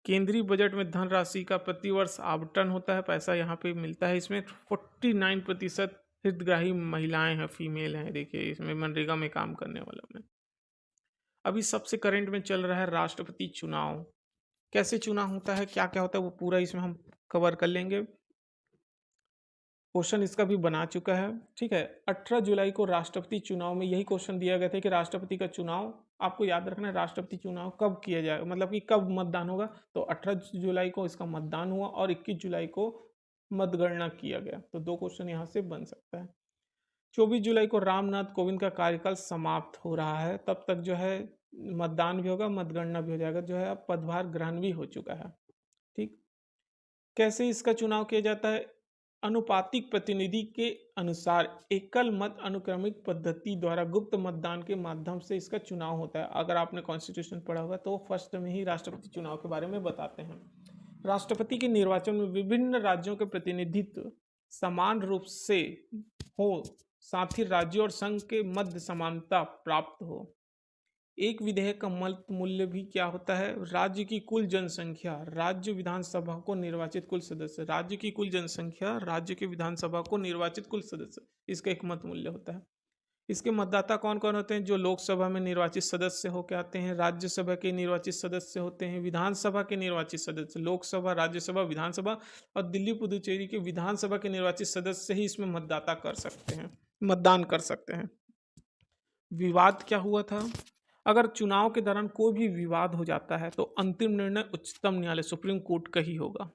केंद्रीय बजट में धनराशि का प्रतिवर्ष आवंटन होता है, पैसा यहाँ पे मिलता है। इसमें 49% हितग्राही महिलाएं हैं, फीमेल हैं। देखिए, इसमें मनरेगा में काम करने वालों में अभी सबसे करंट में चल रहा है राष्ट्रपति चुनाव। कैसे चुनाव होता है, क्या क्या होता है, वो पूरा इसमें हम कवर कर लेंगे। क्वेश्चन इसका भी बना चुका है। ठीक है, 18 जुलाई को राष्ट्रपति चुनाव में यही क्वेश्चन दिया गया था कि राष्ट्रपति का चुनाव आपको याद रखना है राष्ट्रपति चुनाव कब किया जाएगा, मतलब कि कब मतदान होगा। तो 18 जुलाई को इसका मतदान हुआ और 21 जुलाई को मतगणना किया गया। तो 2 क्वेश्चन यहाँ से बन सकता है। 24 जुलाई को रामनाथ कोविंद का कार्यकाल समाप्त हो रहा है, तब तक जो है मतदान भी होगा, मतगणना भी हो जाएगा, जो है अब पदभार ग्रहण भी हो चुका है। ठीक। कैसे इसका चुनाव किया जाता है? अनुपातिक प्रतिनिधि के अनुसार एकल मत अनुक्रमिक पद्धति द्वारा गुप्त मतदान के माध्यम से इसका चुनाव होता है। अगर आपने कॉन्स्टिट्यूशन पढ़ा होगा तो फर्स्ट में ही राष्ट्रपति चुनाव के बारे में बताते हैं। राष्ट्रपति के निर्वाचन में विभिन्न राज्यों के प्रतिनिधित्व समान रूप से हो, साथ ही राज्यों और संघ के मध्य समानता प्राप्त हो। एक विधेयक का मत मूल्य भी क्या होता है? राज्य की कुल जनसंख्या, राज्य विधानसभा को निर्वाचित कुल सदस्य, राज्य की कुल जनसंख्या, राज्य के विधानसभा को निर्वाचित कुल सदस्य, इसका एक मत मूल्य होता है। इसके मतदाता कौन कौन होते हैं? जो लोकसभा में निर्वाचित सदस्य होकर आते हैं, राज्यसभा के निर्वाचित सदस्य होते हैं, विधानसभा के निर्वाचित सदस्य, लोकसभा, राज्यसभा, विधानसभा और दिल्ली पुदुचेरी के विधानसभा के निर्वाचित सदस्य ही इसमें मतदाता कर सकते हैं, मतदान कर सकते हैं। विवाद क्या हुआ था? अगर चुनाव के दौरान कोई भी विवाद हो जाता है तो अंतिम निर्णय उच्चतम न्यायालय सुप्रीम कोर्ट का ही होगा।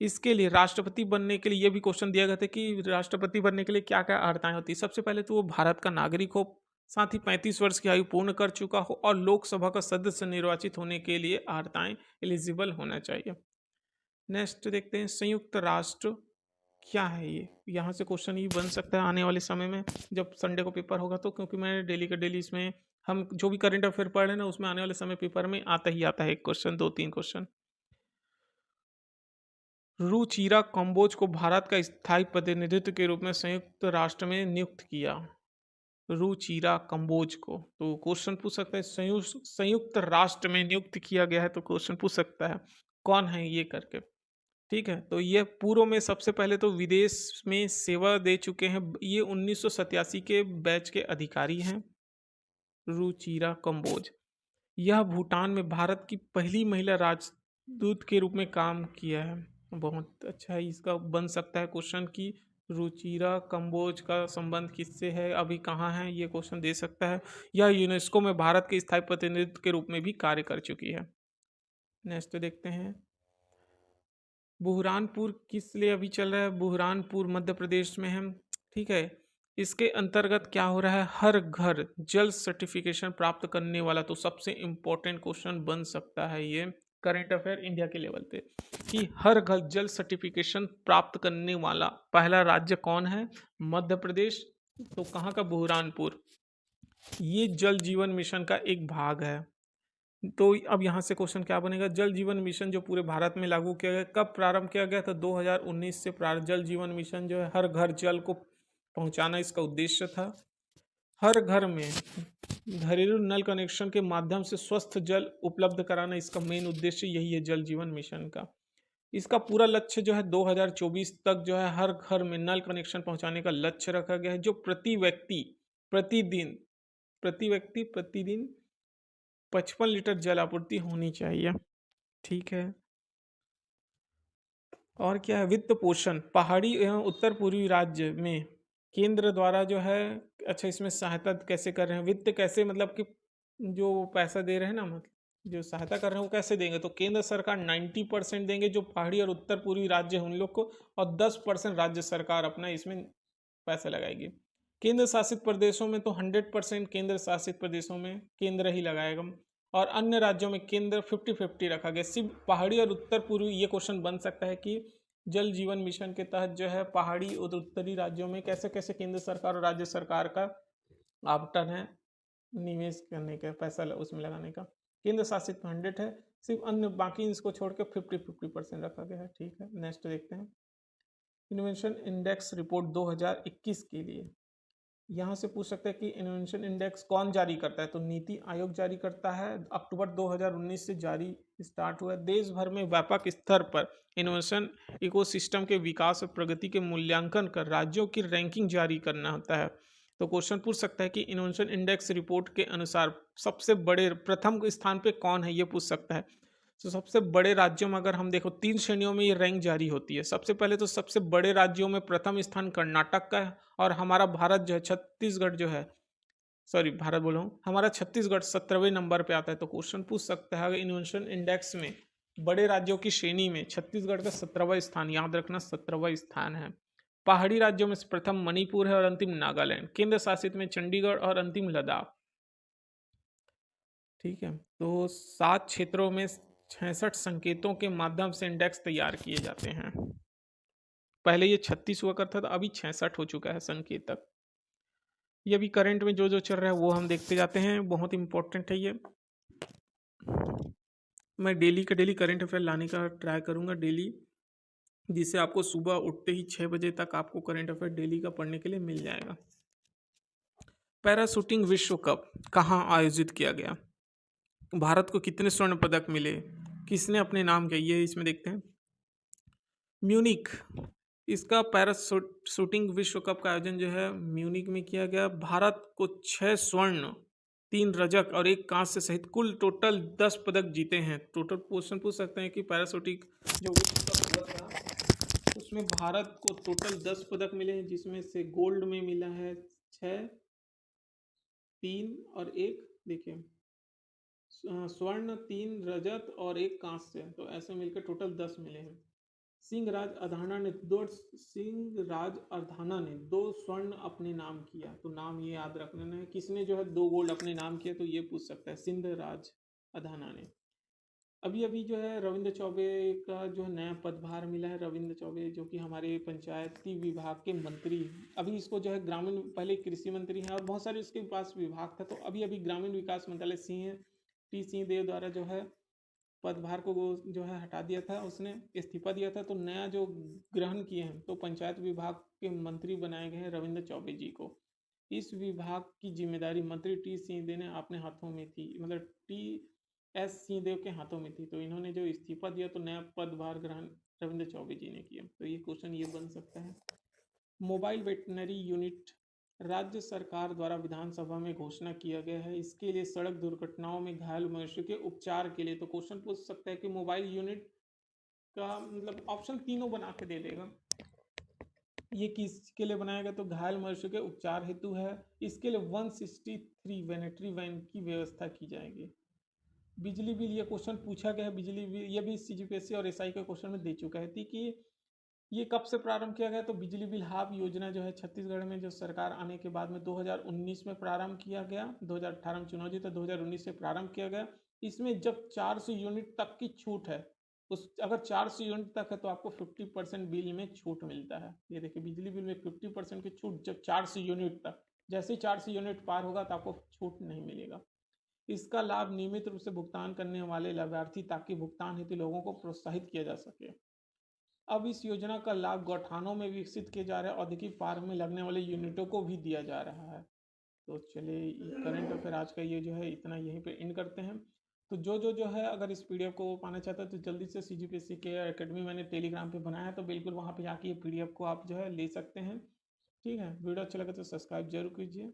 इसके लिए राष्ट्रपति बनने के लिए यह भी क्वेश्चन दिया गया था कि राष्ट्रपति बनने के लिए क्या क्या अर्हताएं होती है। सबसे पहले तो वो भारत का नागरिक हो, साथ ही 35 वर्ष की आयु पूर्ण कर चुका हो और लोकसभा का सदस्य निर्वाचित होने के लिए अर्हताएं एलिजिबल होना चाहिए। नेक्स्ट देखते हैं संयुक्त राष्ट्र क्या है ये। यहाँ से क्वेश्चन ये बन सकता है आने वाले समय में जब संडे को पेपर होगा तो, क्योंकि मैं डेली का डेली इसमें हम जो भी करंट अफेयर पढ़ रहे हैं ना उसमें आने वाले समय पेपर में आता ही आता है एक क्वेश्चन, 2-3 क्वेश्चन। रुचिरा कंबोज को भारत का स्थायी प्रतिनिधित्व के रूप में संयुक्त राष्ट्र में नियुक्त किया। रुचिरा कंबोज को तो क्वेश्चन पूछ सकता है संयुक्त राष्ट्र में नियुक्त किया गया है, तो क्वेश्चन पूछ सकता है कौन है ये करके। ठीक है, तो ये पूर्व में सबसे पहले तो विदेश में सेवा दे चुके हैं, ये 1987 के बैच के अधिकारी हैं रुचिरा कंबोज। यह भूटान में भारत की पहली महिला राजदूत के रूप में काम किया है। बहुत अच्छा है, इसका बन सकता है क्वेश्चन कि रुचिरा कंबोज का संबंध किससे है, अभी कहाँ है, ये क्वेश्चन दे सकता है। यह यूनेस्को में भारत के स्थायी प्रतिनिधित्व के रूप में भी कार्य कर चुकी है। नेक्स्ट देखते हैं बुरहानपुर किस लिए अभी चल रहा है? बुरहानपुर मध्य प्रदेश में है। ठीक है, इसके अंतर्गत क्या हो रहा है? हर घर जल सर्टिफिकेशन प्राप्त करने वाला, तो सबसे इम्पोर्टेंट क्वेश्चन बन सकता है ये करंट अफेयर इंडिया के लेवल पे कि हर घर जल सर्टिफिकेशन प्राप्त करने वाला पहला राज्य कौन है? मध्य प्रदेश। तो कहाँ का? बुरहानपुर। ये जल जीवन मिशन का एक भाग है। तो अब यहाँ से क्वेश्चन क्या बनेगा? जल जीवन मिशन जो पूरे भारत में लागू किया गया, कब प्रारंभ किया गया था? 2019 से प्रारंभ। जल जीवन मिशन जो है हर घर जल को पहुंचाना इसका उद्देश्य था। हर घर में घरेलू नल कनेक्शन के माध्यम से स्वस्थ जल उपलब्ध कराना इसका मेन उद्देश्य यही है जल जीवन मिशन का। इसका पूरा लक्ष्य जो है 2024 तक जो है हर घर में नल कनेक्शन पहुंचाने का लक्ष्य रखा गया है, जो प्रति व्यक्ति प्रतिदिन 55 लीटर जल आपूर्ति होनी चाहिए। ठीक है, और क्या है? वित्त पोषण पहाड़ी एवं उत्तर पूर्वी राज्य में केंद्र द्वारा जो है, अच्छा इसमें सहायता कैसे कर रहे हैं? वित्त कैसे, मतलब कि जो पैसा दे रहे हैं ना, मतलब जो सहायता कर रहे हैं वो कैसे देंगे? तो केंद्र सरकार 90% देंगे जो पहाड़ी और उत्तर पूर्वी राज्य हैं उन लोग को, और 10% राज्य सरकार अपना इसमें पैसा लगाएगी। केंद्र शासित प्रदेशों में तो 100% केंद्र शासित प्रदेशों में केंद्र ही लगाएगा, और अन्य राज्यों में केंद्र 50-50 रखा गया। सिर्फ पहाड़ी और उत्तर पूर्वी, ये क्वेश्चन बन सकता है कि जल जीवन मिशन के तहत जो है पहाड़ी और उत्तरी राज्यों में कैसे कैसे केंद्र सरकार और राज्य सरकार का आवंटन है निवेश करने का, पैसा उसमें लगाने का। केंद्र शासित 100 है, सिर्फ अन्य बाकी इसको छोड़ के 50-50% रखा गया है। ठीक है, नेक्स्ट देखते हैं इनोवेशन इंडेक्स रिपोर्ट 2021 के लिए। यहाँ से पूछ सकते हैं कि इनोवेशन इंडेक्स कौन जारी करता है? तो नीति आयोग जारी करता है, अक्टूबर 2019 से जारी स्टार्ट हुआ है। देश भर में व्यापक स्तर पर इनोवेशन इकोसिस्टम के विकास और प्रगति के मूल्यांकन कर राज्यों की रैंकिंग जारी करना होता है। तो क्वेश्चन पूछ सकता है कि इनोवेशन इंडेक्स रिपोर्ट के अनुसार सबसे बड़े प्रथम स्थान पे कौन है, ये पूछ सकता है। तो सबसे बड़े राज्यों में अगर हम देखो 3 श्रेणियों में ये रैंक जारी होती है। सबसे पहले तो सबसे बड़े राज्यों में प्रथम स्थान कर्नाटक का है, और हमारा भारत जो है छत्तीसगढ़ जो है सॉरी भारत बोल रहा हूँ, हमारा छत्तीसगढ़ 17वें नंबर पे आता है। तो क्वेश्चन पूछ सकता है, अगर इन्वेंशन इंडेक्स में बड़े राज्यों की श्रेणी में छत्तीसगढ़ का 17वां स्थान, याद रखना 17वां स्थान है। पहाड़ी राज्यों में से प्रथम मणिपुर है और अंतिम नागालैंड। केंद्र शासित में चंडीगढ़ और अंतिम लद्दाख। ठीक है, तो 7 क्षेत्रों में 66 संकेतों के माध्यम से इंडेक्स तैयार किए जाते हैं। पहले ये 36 हुआ करता था, अभी 66 हो चुका है संकेतक। ये अभी करंट में जो जो चल रहा है वो हम देखते जाते हैं, बहुत इंपॉर्टेंट है ये। मैं डेली का डेली करंट अफेयर लाने का ट्राई करूंगा डेली, जिससे आपको सुबह उठते ही 6 बजे तक आपको करंट अफेयर डेली का पढ़ने के लिए मिल जाएगा। पैरा शूटिंग विश्व कप कहाँ आयोजित किया गया? भारत को कितने स्वर्ण पदक मिले? किसने अपने नाम किया? ये इसमें देखते हैं। म्यूनिक, इसका पैरा शूटिंग विश्व कप का आयोजन जो है म्यूनिक में किया गया। भारत को 6 स्वर्ण, 3 रजक और 1 कांस्य सहित कुल टोटल 10 पदक जीते हैं। टोटल क्वेश्चन पूछ सकते हैं कि पैरा शूटिंग जो विश्व कप हुआ था उसमें भारत को टोटल 10 पदक मिले हैं, जिसमें से गोल्ड में मिला है 6, 3 और 1, देखिए स्वर्ण, 3 रजत और 1 कांस्य, तो ऐसे मिलकर टोटल 10 मिले हैं। सिंह राज अरधाना ने 2 स्वर्ण अपने नाम किया, तो नाम ये याद रखना है। किसने जो है 2 गोल्ड अपने नाम किया, तो ये पूछ सकता है, सिंध राज अरधाना ने। अभी अभी जो है रविंद्र चौबे का जो है नया पदभार मिला है। रविंद्र चौबे जो कि हमारे पंचायती विभाग के मंत्री, अभी इसको जो है ग्रामीण, पहले कृषि मंत्री हैं और बहुत सारे इसके पास विभाग था, तो अभी अभी ग्रामीण विकास मंत्रालय सिंह देव द्वारा जो है पदभार को जो है हटा दिया था, उसने इस्तीफा दिया था, तो नया जो ग्रहण किए हैं तो पंचायत विभाग के मंत्री बनाए गए हैं रविंद्र चौबे जी को। इस विभाग की जिम्मेदारी मंत्री टी सिंहदेव ने अपने हाथों में थी, मतलब टी सिंहदेव के हाथों में थी, तो इन्होंने जो इस्तीफा दिया तो नया पदभार ग्रहण रविंद्र चौबे जी ने किया। तो ये क्वेश्चन ये बन सकता है। मोबाइल वेटनरी यूनिट राज्य सरकार द्वारा विधानसभा में घोषणा किया गया है, इसके लिए सड़क दुर्घटनाओं में घायल मनुष्य के उपचार के लिए। तो क्वेश्चन पूछ सकता है कि मोबाइल यूनिट का मतलब ऑप्शन तीनों बना के दे देगा। ये किसके लिए बनाया गया, तो घायल मनुष्य के उपचार हेतु है। इसके लिए 163 वेनेटरी वैन की व्यवस्था की जाएगी। बिजली बिल, ये क्वेश्चन पूछा गया है, बिजली बिल ये भी सीजीपीएससी और एसआई के क्वेश्चन में दे चुका है कि ये कब से प्रारंभ किया गया, तो बिजली बिल हाफ योजना जो है छत्तीसगढ़ में जो सरकार आने के बाद में 2019 में प्रारंभ किया गया। 2018 में चुनाव जीता, 2019 से प्रारंभ किया गया। इसमें जब 400 यूनिट तक की छूट है, उस अगर 400 यूनिट तक है तो आपको 50% बिल में छूट मिलता है। ये देखिए बिजली बिल में 50% की छूट जब 400 यूनिट तक, जैसे ही 400 यूनिट पार होगा तो आपको छूट नहीं मिलेगा। इसका लाभ नियमित रूप से भुगतान करने वाले लाभार्थी, ताकि भुगतान हेतु लोगों को प्रोत्साहित किया जा सके। अब इस योजना का लाभ गौठानों में विकसित किए जा रहे हैं, औद्योगिक पार्क में लगने वाले यूनिटों को भी दिया जा रहा है। तो चलिए करंट अफेयर आज का ये जो है इतना यहीं पे एंड करते हैं। तो जो है अगर इस पीडीएफ को पाना चाहता है तो जल्दी से सीजीपीएससी के एकेडमी मैंने टेलीग्राम पे बनाया है, तो बिल्कुल वहाँ पे जाके ये पीडीएफ को आप जो है ले सकते हैं। ठीक है, वीडियो अच्छा लगा तो सब्सक्राइब जरूर कीजिए।